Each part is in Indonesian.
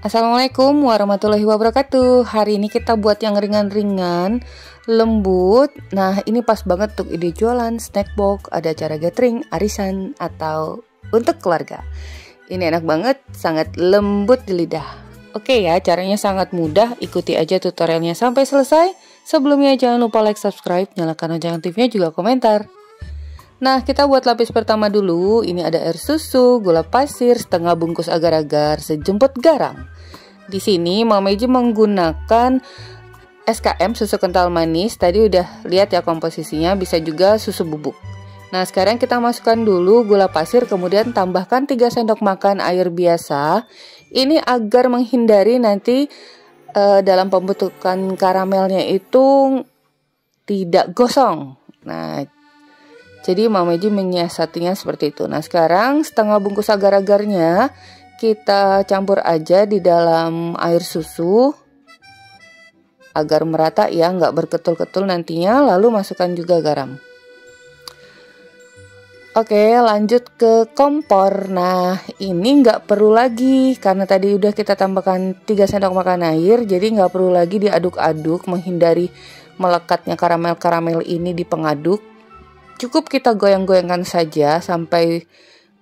Assalamualaikum warahmatullahi wabarakatuh. Hari ini kita buat yang ringan-ringan, lembut. Nah, ini pas banget untuk ide jualan, snack box, ada acara gathering, arisan, atau untuk keluarga. Ini enak banget, sangat lembut di lidah. Oke ya, caranya sangat mudah. Ikuti aja tutorialnya sampai selesai. Sebelumnya jangan lupa like, subscribe, nyalakan lonceng aktifnya, juga komentar. Nah, kita buat lapis pertama dulu. Ini ada air susu, gula pasir, setengah bungkus agar-agar, sejemput garam. Di sini Mama Meiji menggunakan SKM susu kental manis. Tadi udah lihat ya komposisinya, bisa juga susu bubuk. Nah, sekarang kita masukkan dulu gula pasir, kemudian tambahkan 3 sendok makan air biasa. Ini agar menghindari nanti dalam pembentukan karamelnya itu tidak gosong. Nah, jadi Mama Meiji menyiasatinya seperti itu. Nah, sekarang setengah bungkus agar-agarnya kita campur aja di dalam air susu agar merata ya, nggak berketul-ketul nantinya. Lalu masukkan juga garam. Oke, lanjut ke kompor. Nah, ini nggak perlu lagi karena tadi udah kita tambahkan 3 sendok makan air. Jadi nggak perlu lagi diaduk-aduk, menghindari melekatnya karamel-karamel ini di pengaduk. Cukup kita goyang-goyangkan saja sampai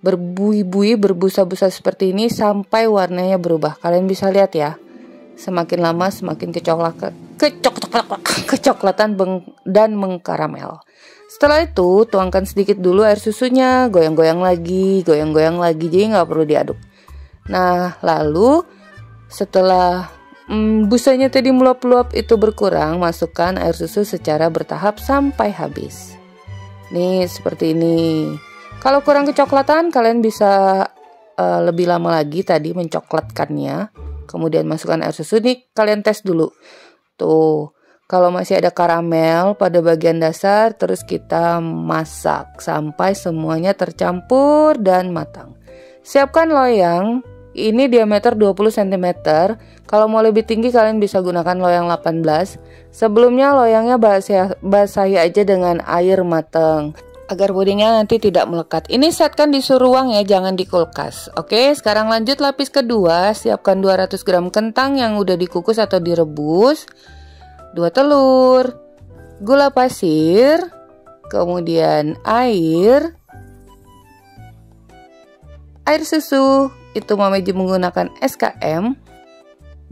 berbuih-buih, berbusa-busa seperti ini sampai warnanya berubah. Kalian bisa lihat ya, semakin lama semakin kecoklatan dan mengkaramel. Setelah itu tuangkan sedikit dulu air susunya, goyang-goyang lagi, jadi nggak perlu diaduk. Nah, lalu setelah busanya tadi meluap-luap itu berkurang, masukkan air susu secara bertahap sampai habis. Nih, seperti ini. Kalau kurang kecoklatan, kalian bisa lebih lama lagi tadi mencoklatkannya. Kemudian masukkan air susu. Nih, kalian tes dulu. Tuh, kalau masih ada karamel pada bagian dasar, terus kita masak sampai semuanya tercampur dan matang. Siapkan loyang. Ini diameter 20 cm. Kalau mau lebih tinggi kalian bisa gunakan loyang 18. Sebelumnya loyangnya basahi aja dengan air matang agar pudingnya nanti tidak melekat. Ini setkan di suhu ruang ya, jangan di kulkas. Oke, sekarang lanjut lapis kedua. Siapkan 200 gram kentang yang udah dikukus atau direbus, 2 telur, gula pasir, kemudian air susu. Itu Mama Meiji menggunakan SKM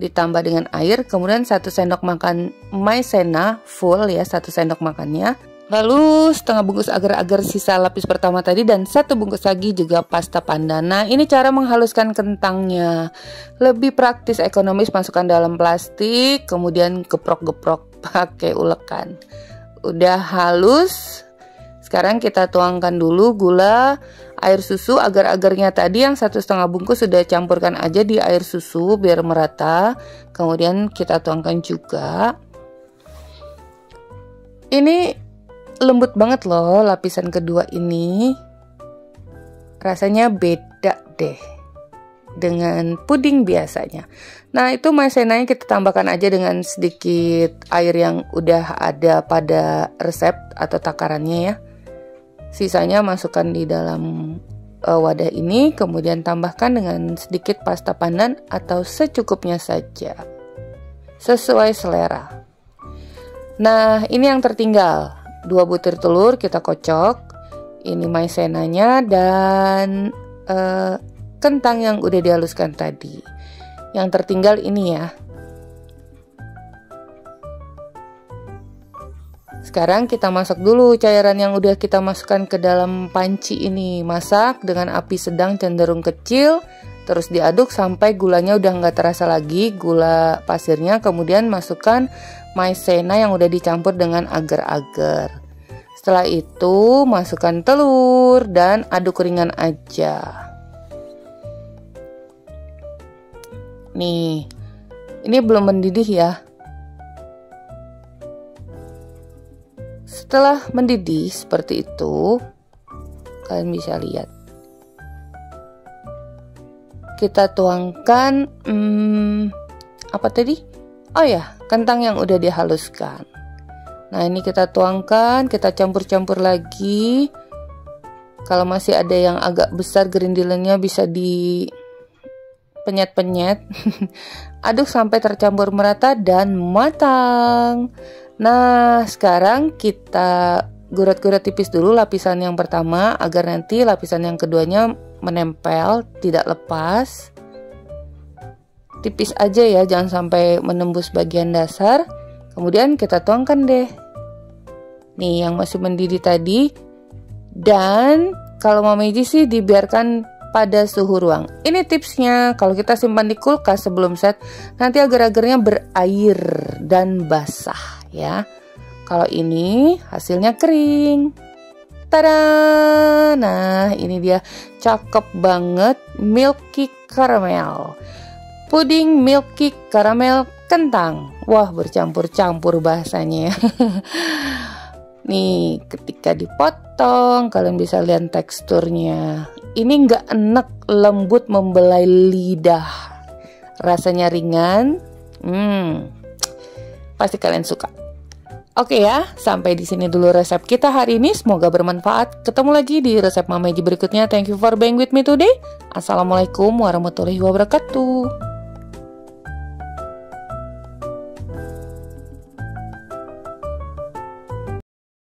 ditambah dengan air, kemudian 1 sendok makan maizena full ya, 1 sendok makannya. Lalu setengah bungkus agar-agar sisa lapis pertama tadi dan 1 bungkus lagi juga pasta pandan. Nah, ini cara menghaluskan kentangnya. Lebih praktis, ekonomis, masukkan dalam plastik, kemudian geprok-geprok pakai ulekan. Udah halus. Sekarang kita tuangkan dulu gula, air susu, agar-agarnya tadi yang 1,5 bungkus sudah campurkan aja di air susu biar merata. Kemudian kita tuangkan juga. Ini lembut banget loh lapisan kedua ini. Rasanya beda deh dengan puding biasanya. Nah, itu maizenanya kita tambahkan aja dengan sedikit air yang udah ada pada resep atau takarannya ya. Sisanya masukkan di dalam wadah ini, kemudian tambahkan dengan sedikit pasta pandan atau secukupnya saja, sesuai selera. Nah, ini yang tertinggal, 2 butir telur kita kocok. Ini maizenanya dan kentang yang udah dihaluskan tadi. Yang tertinggal ini ya. Sekarang kita masak dulu cairan yang udah kita masukkan ke dalam panci ini. Masak dengan api sedang cenderung kecil, terus diaduk sampai gulanya udah nggak terasa lagi, gula pasirnya. Kemudian masukkan maizena yang udah dicampur dengan agar-agar. Setelah itu masukkan telur dan aduk ringan aja. Nih, ini belum mendidih ya. Setelah mendidih seperti itu, kalian bisa lihat. Kita tuangkan apa tadi? Oh ya, kentang yang udah dihaluskan. Nah, ini kita tuangkan, kita campur-campur lagi. Kalau masih ada yang agak besar gerindilannya bisa penyet-penyet. Aduk sampai tercampur merata dan matang. Nah, sekarang kita gurat-gurat tipis dulu lapisan yang pertama agar nanti lapisan yang keduanya menempel, tidak lepas. Tipis aja ya, jangan sampai menembus bagian dasar. Kemudian kita tuangkan deh. Nih yang masih mendidih tadi. Dan kalau Mamaji sih dibiarkan pada suhu ruang. Ini tipsnya, kalau kita simpan di kulkas sebelum set, nanti agar-agarnya berair dan basah ya. Kalau ini hasilnya kering. Tada! Nah, ini dia cakep banget milky caramel. Puding milky caramel kentang. Wah, bercampur-campur bahasanya ya. Nih, ketika dipotong, kalian bisa lihat teksturnya. Ini nggak enek, lembut membelai lidah. Rasanya ringan. Pasti kalian suka. Oke ya, sampai di sini dulu resep kita hari ini. Semoga bermanfaat. Ketemu lagi di resep Mamaji berikutnya. Thank you for being with me today. Assalamualaikum warahmatullahi wabarakatuh.